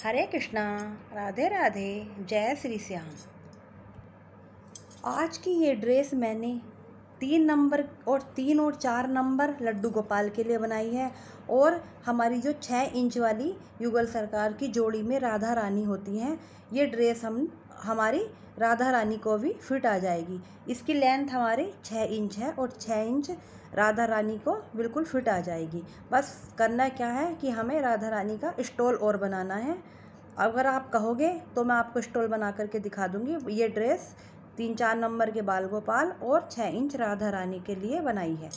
हरे कृष्णा, राधे राधे, जय श्री श्याम। आज की ये ड्रेस मैंने 3 नंबर और 3 और 4 नंबर लड्डू गोपाल के लिए बनाई है। और हमारी जो 6 इंच वाली युगल सरकार की जोड़ी में राधा रानी होती हैं, ये ड्रेस हमारी राधा रानी को भी फिट आ जाएगी। इसकी लेंथ हमारी 6 इंच है और 6 इंच राधा रानी को बिल्कुल फिट आ जाएगी। बस करना क्या है कि हमें राधा रानी का स्टोल और बनाना है। अगर आप कहोगे तो मैं आपको स्टोल बना करके दिखा दूँगी। ये ड्रेस 3-4 नंबर के बाल गोपाल और 6 इंच राधा रानी के लिए बनाई है।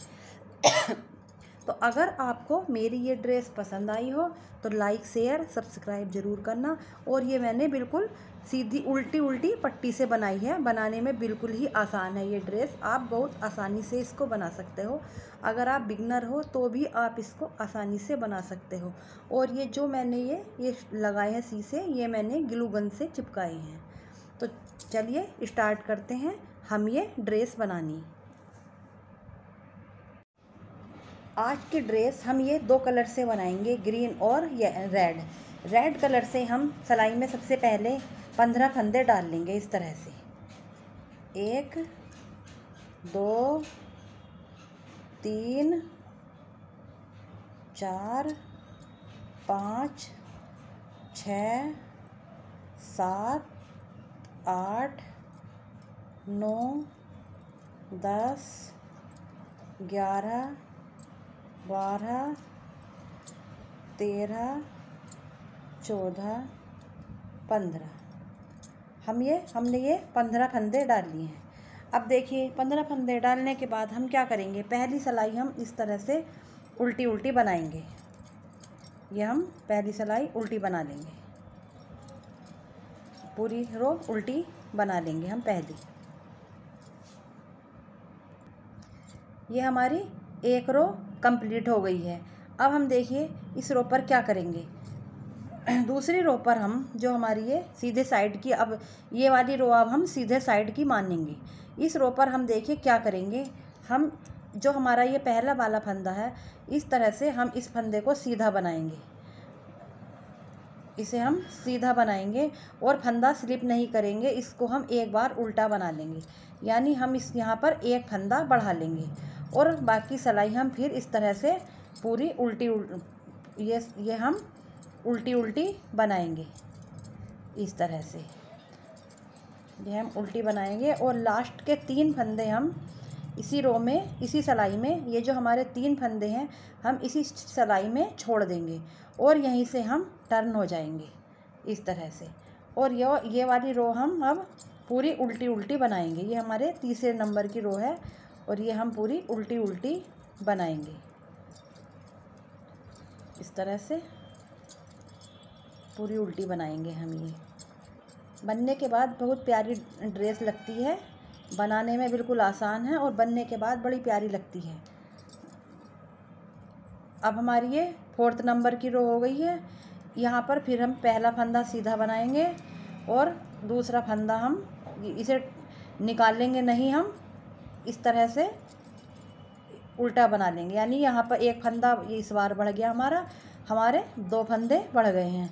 तो अगर आपको मेरी ये ड्रेस पसंद आई हो तो लाइक शेयर सब्सक्राइब ज़रूर करना। और ये मैंने बिल्कुल सीधी उल्टी पट्टी से बनाई है। बनाने में बिल्कुल ही आसान है ये ड्रेस, आप बहुत आसानी से इसको बना सकते हो। अगर आप बिगनर हो तो भी आप इसको आसानी से बना सकते हो। और ये जो मैंने ये लगाए हैं शीशे, ये मैंने ग्लू गन से चिपकाए हैं। तो चलिए स्टार्ट करते हैं हम ये ड्रेस बनानी। आज की ड्रेस हम ये 2 कलर से बनाएंगे, ग्रीन और रेड। रेड कलर से हम सिलाई में सबसे पहले 15 फंदे डाल लेंगे इस तरह से। 1 2 3 4 5 6 7 8 9 10 11 12 13 14 15 हमने ये 15 फंदे डाल लिए हैं। अब देखिए 15 फंदे डालने के बाद हम क्या करेंगे, पहली सिलाई हम इस तरह से उल्टी बनाएंगे। ये हम पहली सिलाई उल्टी बना लेंगे, पूरी रो उल्टी बना लेंगे हम पहली। ये हमारी एक रो कंप्लीट हो गई है। अब हम देखिए इस रो पर क्या करेंगे। दूसरी रो पर हम जो हमारी ये सीधे साइड की, अब ये वाली रो अब हम सीधे साइड की मानेंगे। इस रो पर हम देखिए क्या करेंगे, हम जो हमारा ये पहला वाला फंदा है, इस तरह से हम इस फंदे को सीधा बनाएंगे। इसे हम सीधा बनाएंगे और फंदा स्लिप नहीं करेंगे। इसको हम एक बार उल्टा बना लेंगे, यानी हम इस यहाँ पर एक फंदा बढ़ा लेंगे और बाकी सिलाई हम फिर इस तरह से पूरी ये हम उल्टी बनाएंगे। इस तरह से ये हम उल्टी बनाएंगे और लास्ट के 3 फंदे हम इसी रो में, इसी सिलाई में, ये जो हमारे 3 फंदे हैं हम इसी सिलाई में छोड़ देंगे और यहीं से हम टर्न हो जाएंगे इस तरह से। और ये वाली रो हम अब पूरी उल्टी बनाएंगे। ये हमारे तीसरे नंबर की रो है और ये हम पूरी उल्टी बनाएंगे इस तरह से। पूरी उल्टी बनाएंगे हम। ये बनने के बाद बहुत प्यारी ड्रेस लगती है, बनाने में बिल्कुल आसान है और बनने के बाद बड़ी प्यारी लगती है। अब हमारी ये 4th नंबर की रो हो गई है। यहाँ पर फिर हम पहला फंदा सीधा बनाएंगे और दूसरा फंदा हम इसे निकाल लेंगे नहीं, हम इस तरह से उल्टा बना लेंगे। यानी यहाँ पर एक फंदा इस बार बढ़ गया, हमारे 2 फंदे बढ़ गए हैं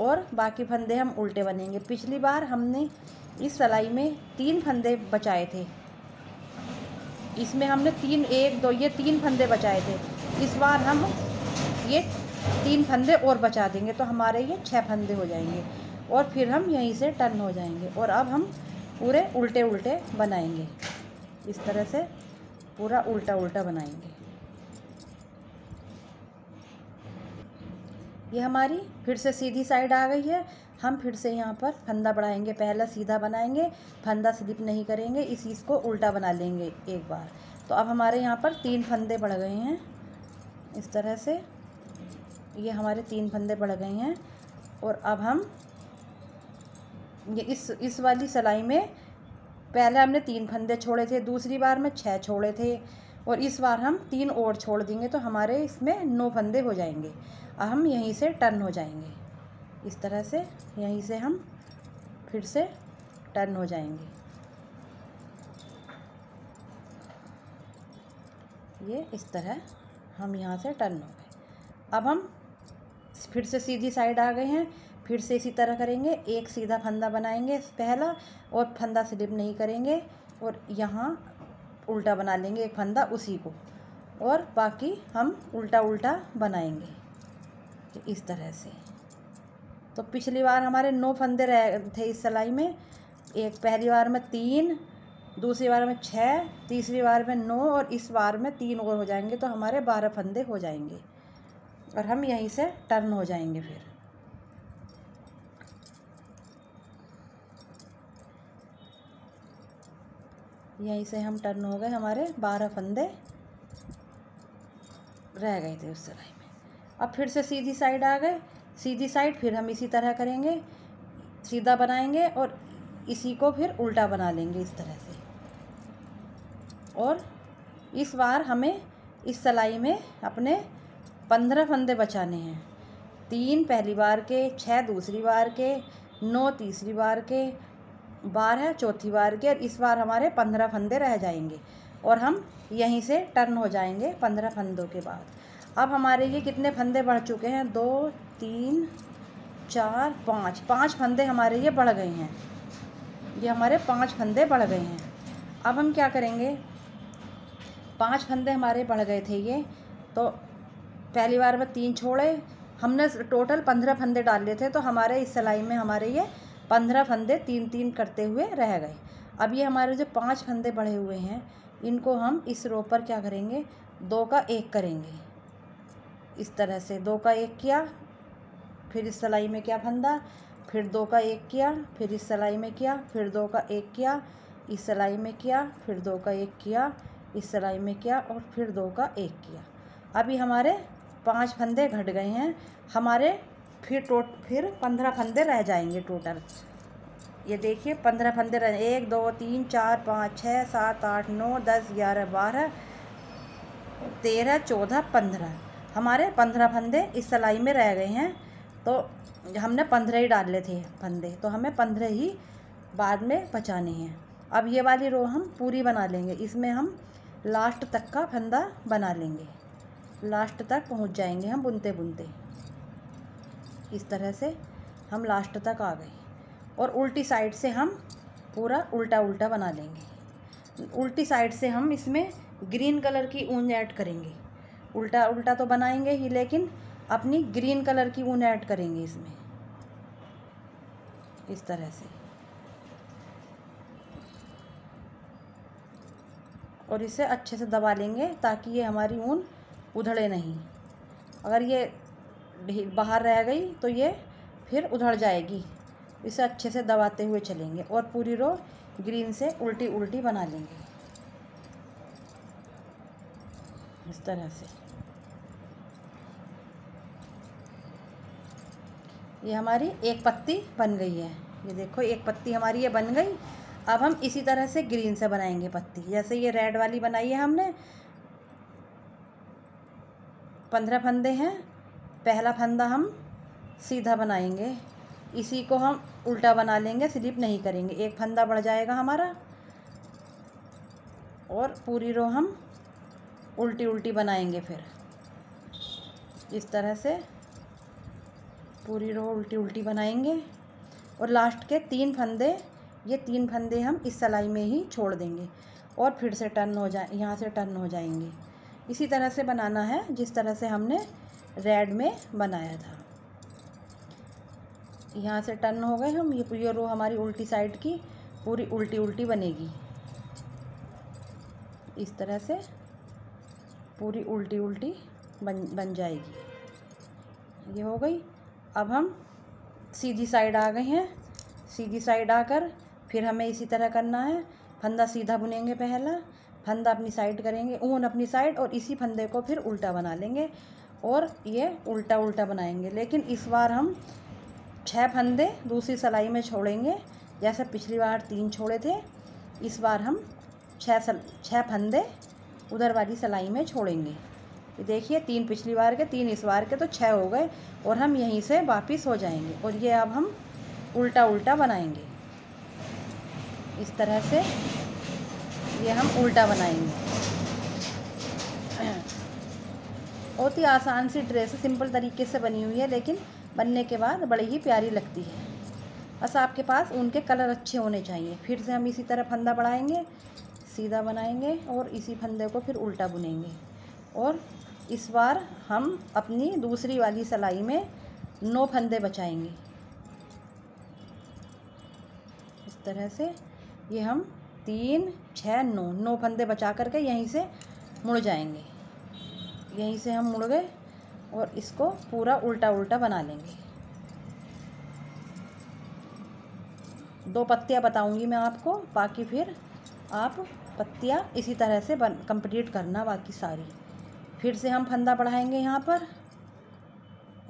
और बाकी फंदे हम उल्टे बनेंगे। पिछली बार हमने इस सिलाई में 3 फंदे बचाए थे, इसमें हमने 1 2 ये 3 फंदे बचाए थे। इस बार हम ये 3 फंदे और बचा देंगे तो हमारे ये 6 फंदे हो जाएंगे और फिर हम यहीं से टर्न हो जाएंगे। और अब हम पूरे उल्टे बनाएंगे इस तरह से, पूरा उल्टा बनाएंगे। ये हमारी फिर से सीधी साइड आ गई है। हम फिर से यहाँ पर फंदा बढ़ाएंगे, पहला सीधा बनाएंगे, फंदा स्लिप नहीं करेंगे, इसको उल्टा बना लेंगे एक बार। तो अब हमारे यहाँ पर 3 फंदे बढ़ गए हैं इस तरह से। ये हमारे 3 फंदे बढ़ गए हैं और अब हम ये इस वाली सिलाई में पहले हमने 3 फंदे छोड़े थे, दूसरी बार में 6 छोड़े थे और इस बार हम 3 और छोड़ देंगे तो हमारे इसमें 9 फंदे हो जाएंगे। अब हम यहीं से टर्न हो जाएंगे इस तरह से, यहीं से हम फिर से टर्न हो जाएंगे। ये इस तरह हम यहाँ से टर्न हो गए। अब हम फिर से सीधी साइड आ गए हैं, फिर से इसी तरह करेंगे, एक सीधा फंदा बनाएंगे पहला और फंदा स्लिप नहीं करेंगे और यहाँ उल्टा बना लेंगे एक फंदा उसी को, और बाकी हम उल्टा उल्टा बनाएंगे इस तरह से। तो पिछली बार हमारे 9 फंदे रह थे इस सिलाई में, एक पहली बार में 3, दूसरी बार में 6, तीसरी बार में 9 और इस बार में 3 और हो जाएंगे तो हमारे 12 फंदे हो जाएंगे और हम यहीं से टर्न हो जाएंगे। फिर यहीं से हम टर्न हो गए, हमारे 12 फंदे रह गए थे उस सिलाई में। अब फिर से सीधी साइड आ गए, सीधी साइड फिर हम इसी तरह करेंगे, सीधा बनाएंगे और इसी को फिर उल्टा बना लेंगे इस तरह से। और इस बार हमें इस सिलाई में अपने 15 फंदे बचाने हैं, 3 पहली बार के, 6 दूसरी बार के, 9 तीसरी बार के, 12 चौथी बार के, और इस बार हमारे 15 फंदे रह जाएंगे और हम यहीं से टर्न हो जाएंगे 15 फंदों के बाद। अब हमारे ये कितने फंदे बढ़ चुके हैं, 2 3 4 5 फंदे हमारे ये बढ़ गए हैं, ये हमारे 5 फंदे बढ़ गए हैं। अब हम क्या करेंगे, 5 फंदे हमारे बढ़ गए थे ये, तो पहली बार में 3 छोड़े, हमने टोटल 15 फंदे डाले थे तो हमारे इस सिलाई में हमारे ये 15 फंदे 3-3 करते हुए रह गए। अब ये हमारे जो 5 फंदे बढ़े हुए हैं इनको हम इस रो पर क्या करेंगे, 2 का 1 करेंगे इस तरह से। 2 का 1 किया, फिर इस सिलाई में क्या फंदा, फिर 2 का 1 किया, फिर इस सिलाई में किया, फिर 2 का 1 किया, इस सिलाई में किया, फिर 2 का 1 किया, इस सिलाई में किया और फिर 2 का 1 किया। अभी हमारे 5 फंदे घट गए हैं हमारे, फिर 15 फंदे रह जाएंगे टोटल। ये देखिए 15 फंदे रह, 1 2 3 4 5 6 7 8 9 10 11 12 13 14 15 हमारे 15 फंदे इस सिलाई में रह गए हैं। तो हमने 15 ही डाले थे फंदे, तो हमें 15 ही बाद में बचाने हैं। अब ये वाली रो हम पूरी बना लेंगे, इसमें हम लास्ट तक का फंदा बना लेंगे, लास्ट तक पहुंच जाएंगे हम बुनते बुनते। इस तरह से हम लास्ट तक आ गए और उल्टी साइड से हम पूरा उल्टा उल्टा बना लेंगे। उल्टी साइड से हम इसमें ग्रीन कलर की ऊन ऐड करेंगे, उल्टा उल्टा तो बनाएंगे ही लेकिन अपनी ग्रीन कलर की ऊन ऐड करेंगे इसमें इस तरह से। और इसे अच्छे से दबा लेंगे ताकि ये हमारी ऊन उधड़े नहीं, अगर ये बाहर रह गई तो ये फिर उधड़ जाएगी। इसे अच्छे से दबाते हुए चलेंगे और पूरी रो ग्रीन से उल्टी उल्टी बना लेंगे इस तरह से। ये हमारी एक पत्ती बन गई है, ये देखो एक पत्ती हमारी ये बन गई। अब हम इसी तरह से ग्रीन से बनाएंगे पत्ती, जैसे ये रेड वाली बनाई है हमने। 15 फंदे हैं, पहला फंदा हम सीधा बनाएंगे, इसी को हम उल्टा बना लेंगे, स्लिप नहीं करेंगे, एक फंदा बढ़ जाएगा हमारा और पूरी रो हम उल्टी उल्टी बनाएंगे। फिर इस तरह से पूरी रो उल्टी उल्टी बनाएंगे और लास्ट के 3 फंदे, ये 3 फंदे हम इस सिलाई में ही छोड़ देंगे और फिर से टर्न हो जाए, यहाँ से टर्न हो जाएंगे। इसी तरह से बनाना है जिस तरह से हमने रेड में बनाया था। यहाँ से टर्न हो गए हम, ये रो हमारी उल्टी साइड की पूरी उल्टी उल्टी बनेगी इस तरह से, पूरी उल्टी उल्टी बन जाएगी। ये हो गई। अब हम सीधी साइड आ गए हैं, सीधी साइड आकर फिर हमें इसी तरह करना है, फंदा सीधा बुनेंगे, पहला फंदा अपनी साइड करेंगे, ऊन अपनी साइड और इसी फंदे को फिर उल्टा बना लेंगे और ये उल्टा उल्टा बनाएंगे। लेकिन इस बार हम 6 फंदे दूसरी सिलाई में छोड़ेंगे, जैसे पिछली बार 3 छोड़े थे, इस बार हम 6 फंदे उधर वाली सिलाई में छोड़ेंगे। ये देखिए 3 पिछली बार के, 3 इस बार के, तो 6 हो गए और हम यहीं से वापिस हो जाएंगे और ये अब हम उल्टा उल्टा बनाएंगे इस तरह से। ये हम उल्टा बनाएंगे बहुत ही आसान सी ड्रेस है, सिंपल तरीके से बनी हुई है, लेकिन बनने के बाद बड़ी ही प्यारी लगती है। बस आपके पास ऊन के कलर अच्छे होने चाहिए। फिर से हम इसी तरह फंदा बढ़ाएंगे, सीधा बनाएंगे और इसी फंदे को फिर उल्टा बुनेंगे। और इस बार हम अपनी दूसरी वाली सिलाई में 9 फंदे बचाएंगे। इस तरह से ये हम 3 6 9 फंदे बचा करके यहीं से मुड़ जाएंगे। यहीं से हम मुड़ गए और इसको पूरा उल्टा उल्टा बना लेंगे। 2 पत्तियाँ बताऊंगी मैं आपको, बाकी फिर आप पत्तियाँ इसी तरह से कंप्लीट करना बाकी सारी। फिर से हम फंदा बढ़ाएंगे यहाँ पर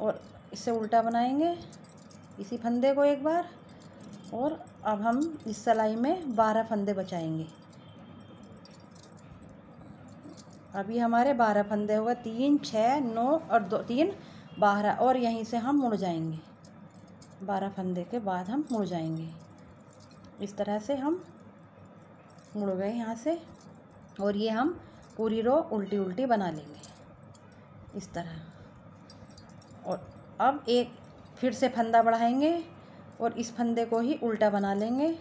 और इसे उल्टा बनाएंगे इसी फंदे को एक बार। और अब हम इस सिलाई में 12 फंदे बचाएंगे। अभी हमारे 12 फंदे होगा, 3 6 9 और 2 3 12, और यहीं से हम मुड़ जाएंगे। 12 फंदे के बाद हम मुड़ जाएंगे। इस तरह से हम मुड़ गए यहाँ से, और ये हम पूरी रो उल्टी उल्टी बना लेंगे इस तरह। और अब एक फिर से फंदा बढ़ाएंगे और इस फंदे को ही उल्टा बना लेंगे।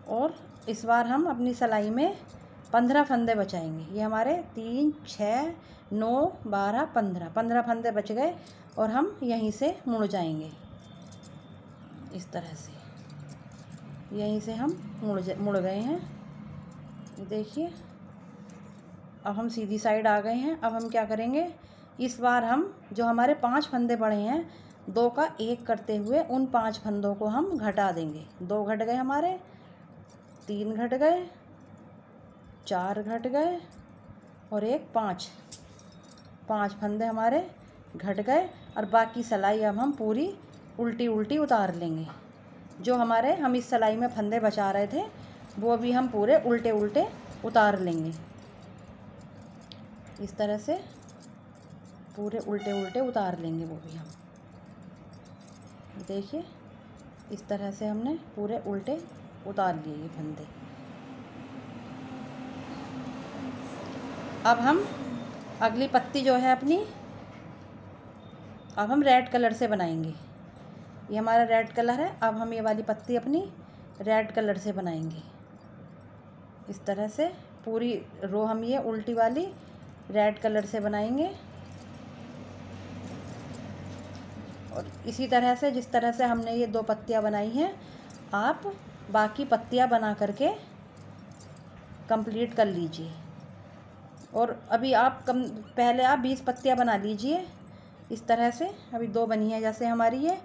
और इस बार हम अपनी सिलाई में 15 फंदे बचाएंगे। ये हमारे 3 6 9 12 15 फंदे बच गए, और हम यहीं से मुड़ जाएंगे इस तरह से। यहीं से हम मुड़ गए हैं, देखिए। अब हम सीधी साइड आ गए हैं। अब हम क्या करेंगे, इस बार हम जो हमारे 5 फंदे पड़े हैं, 2 का 1 करते हुए उन 5 फंदों को हम घटा देंगे। 2 घट गए हमारे, 3 घट गए, 4 घट गए और एक 5 फंदे हमारे घट गए। और बाकी सिलाई अब हम पूरी उल्टी उल्टी उतार लेंगे। जो हमारे हम इस सिलाई में फंदे बचा रहे थे, वो भी हम पूरे उल्टे उल्टे उतार लेंगे इस तरह से। पूरे उल्टे उल्टे उतार लेंगे वो भी हम, देखिए। इस तरह से हमने पूरे उल्टे उतार लिए ये फंदे। अब हम अगली पत्ती जो है अपनी, अब हम रेड कलर से बनाएंगे। ये हमारा रेड कलर है। अब हम ये वाली पत्ती अपनी रेड कलर से बनाएंगे इस तरह से। पूरी रो हम ये उल्टी वाली रेड कलर से बनाएंगे। और इसी तरह से जिस तरह से हमने ये 2 पत्तियाँ बनाई हैं, आप बाकी पत्तियाँ बना करके कंप्लीट कर लीजिए। और अभी आप पहले आप 20 पत्तियाँ बना लीजिए इस तरह से। अभी 2 बनी है, जैसे हमारी ये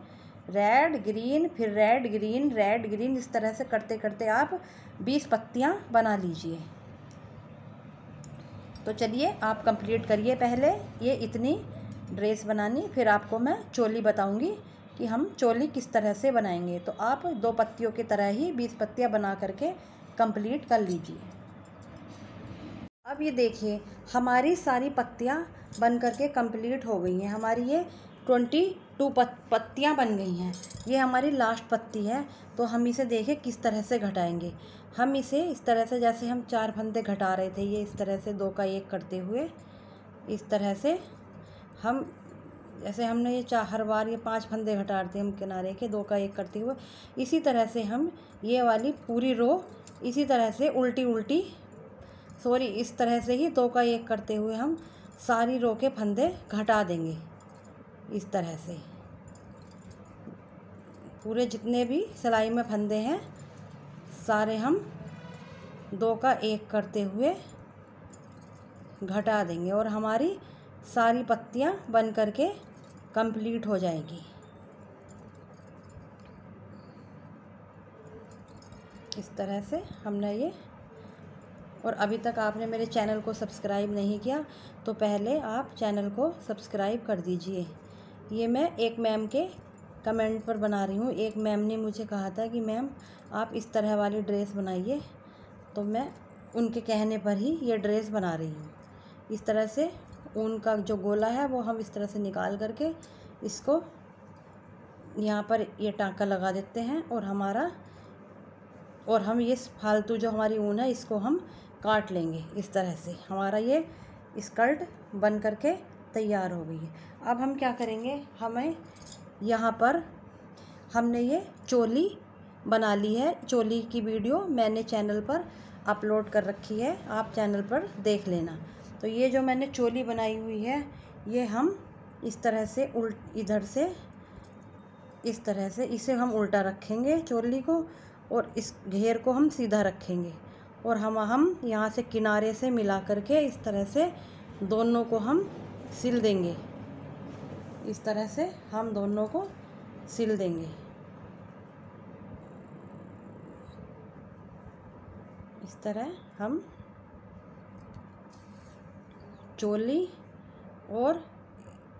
रेड ग्रीन, फिर रेड ग्रीन रेड ग्रीन, इस तरह से करते करते आप 20 पत्तियाँ बना लीजिए। तो चलिए आप कंप्लीट करिए पहले ये इतनी ड्रेस बनानी, फिर आपको मैं चोली बताऊंगी कि हम चोली किस तरह से बनाएंगे। तो आप 2 पत्तियों की तरह ही 20 पत्तियाँ बना करके कंप्लीट कर लीजिए। अब ये देखिए हमारी सारी पत्तियाँ बन करके कंप्लीट हो गई हैं। हमारी ये 22 पत्तियाँ बन गई हैं। ये हमारी लास्ट पत्ती है। तो हम इसे देखिए किस तरह से घटाएंगे। हम इसे इस तरह से, जैसे हम 4 फंदे घटा रहे थे, ये इस तरह से 2 का 1 करते हुए इस तरह से हम, जैसे हमने ये हर बार ये 5 फंदे घटाते हैं हम किनारे के 2 का 1 करते हुए, इसी तरह से हम ये वाली पूरी रो इसी तरह से उल्टी उल्टी, सॉरी, इस तरह से ही 2 का 1 करते हुए हम सारी रो के फंदे घटा देंगे इस तरह से। पूरे जितने भी सिलाई में फंदे हैं सारे हम 2 का 1 करते हुए घटा देंगे, और हमारी सारी पत्तियां बन करके कंप्लीट हो जाएगी इस तरह से हमने ये। और अभी तक आपने मेरे चैनल को सब्सक्राइब नहीं किया तो पहले आप चैनल को सब्सक्राइब कर दीजिए। ये मैं एक मैम के कमेंट पर बना रही हूँ। एक मैम ने मुझे कहा था कि मैम आप इस तरह वाली ड्रेस बनाइए, तो मैं उनके कहने पर ही ये ड्रेस बना रही हूँ। इस तरह से ऊन का जो गोला है वो हम इस तरह से निकाल करके इसको यहाँ पर ये टाँका लगा देते हैं, और हम ये फालतू जो हमारी ऊन है इसको हम काट लेंगे इस तरह से। हमारा ये स्कर्ट बन करके तैयार हो गई है। अब हम क्या करेंगे, हमें यहाँ पर हमने ये चोली बना ली है। चोली की वीडियो मैंने चैनल पर अपलोड कर रखी है, आप चैनल पर देख लेना। तो ये जो मैंने चोली बनाई हुई है, ये हम इस तरह से इधर से इस तरह से इसे हम उल्टा रखेंगे चोली को, और इस घेर को हम सीधा रखेंगे, और हम यहाँ से किनारे से मिला करके इस तरह से दोनों को हम सिल देंगे। इस तरह से हम दोनों को सिल देंगे। इस तरह हम चोली और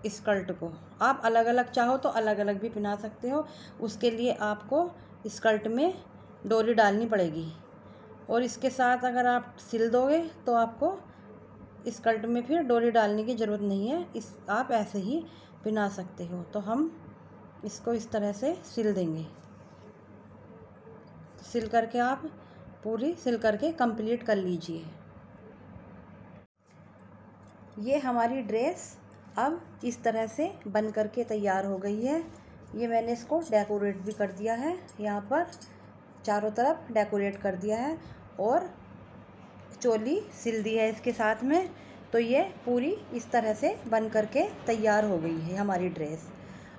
स्कर्ट को, आप अलग अलग चाहो तो अलग अलग भी पहना सकते हो। उसके लिए आपको स्कर्ट में डोरी डालनी पड़ेगी, और इसके साथ अगर आप सिल दोगे तो आपको स्कर्ट में फिर डोरी डालने की ज़रूरत नहीं है, आप ऐसे ही पहना सकते हो। तो हम इसको इस तरह से सिल देंगे। सिल करके आप पूरी सिल करके कंप्लीट कर लीजिए। ये हमारी ड्रेस अब इस तरह से बन करके तैयार हो गई है। ये मैंने इसको डेकोरेट भी कर दिया है, यहाँ पर चारों तरफ डेकोरेट कर दिया है, और चोली सिल दी है इसके साथ में। तो ये पूरी इस तरह से बन करके तैयार हो गई है हमारी ड्रेस।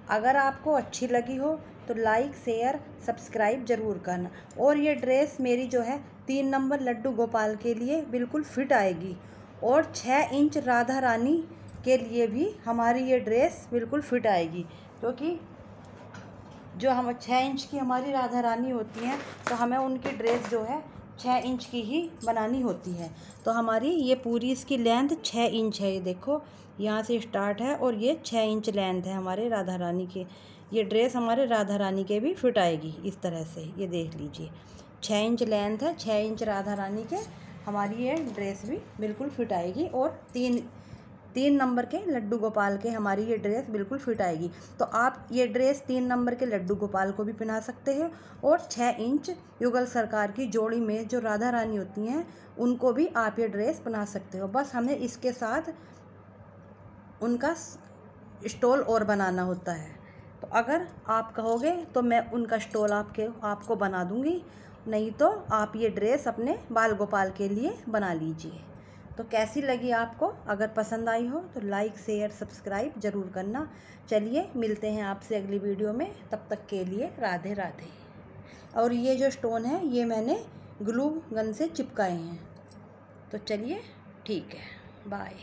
अगर आपको अच्छी लगी हो तो लाइक शेयर सब्सक्राइब ज़रूर करना। और ये ड्रेस मेरी जो है 3 नंबर लड्डू गोपाल के लिए बिल्कुल फिट आएगी, और 6 इंच राधा रानी के लिए भी हमारी ये ड्रेस बिल्कुल फिट आएगी, क्योंकि जो हम 6 इंच की हमारी राधा रानी होती हैं, तो हमें उनकी ड्रेस जो है 6 इंच की ही बनानी होती है। तो हमारी ये पूरी इसकी लेंथ 6 इंच है। ये देखो, यहाँ से स्टार्ट है और ये 6 इंच लेंथ है हमारे राधा रानी के। ये ड्रेस हमारे राधा रानी के भी फिट आएगी इस तरह से। ये देख लीजिए, 6 इंच लेंथ है, 6 इंच राधा रानी के हमारी ये ड्रेस भी बिल्कुल फिट आएगी, और 3 नंबर के लड्डू गोपाल के हमारी ये ड्रेस बिल्कुल फिट आएगी। तो आप ये ड्रेस 3 नंबर के लड्डू गोपाल को भी पहना सकते हैं, और 6 इंच युगल सरकार की जोड़ी में जो राधा रानी होती हैं उनको भी आप ये ड्रेस पहना सकते हो। बस हमें इसके साथ उनका स्टोल और बनाना होता है। तो अगर आप कहोगे तो मैं उनका स्टोल आपको बना दूंगी, नहीं तो आप ये ड्रेस अपने बाल गोपाल के लिए बना लीजिए। तो कैसी लगी आपको? अगर पसंद आई हो तो लाइक शेयर सब्सक्राइब ज़रूर करना। चलिए मिलते हैं आपसे अगली वीडियो में, तब तक के लिए राधे राधे। और ये जो स्टोन है ये मैंने ग्लू गन से चिपकाए हैं। तो चलिए ठीक है, बाय।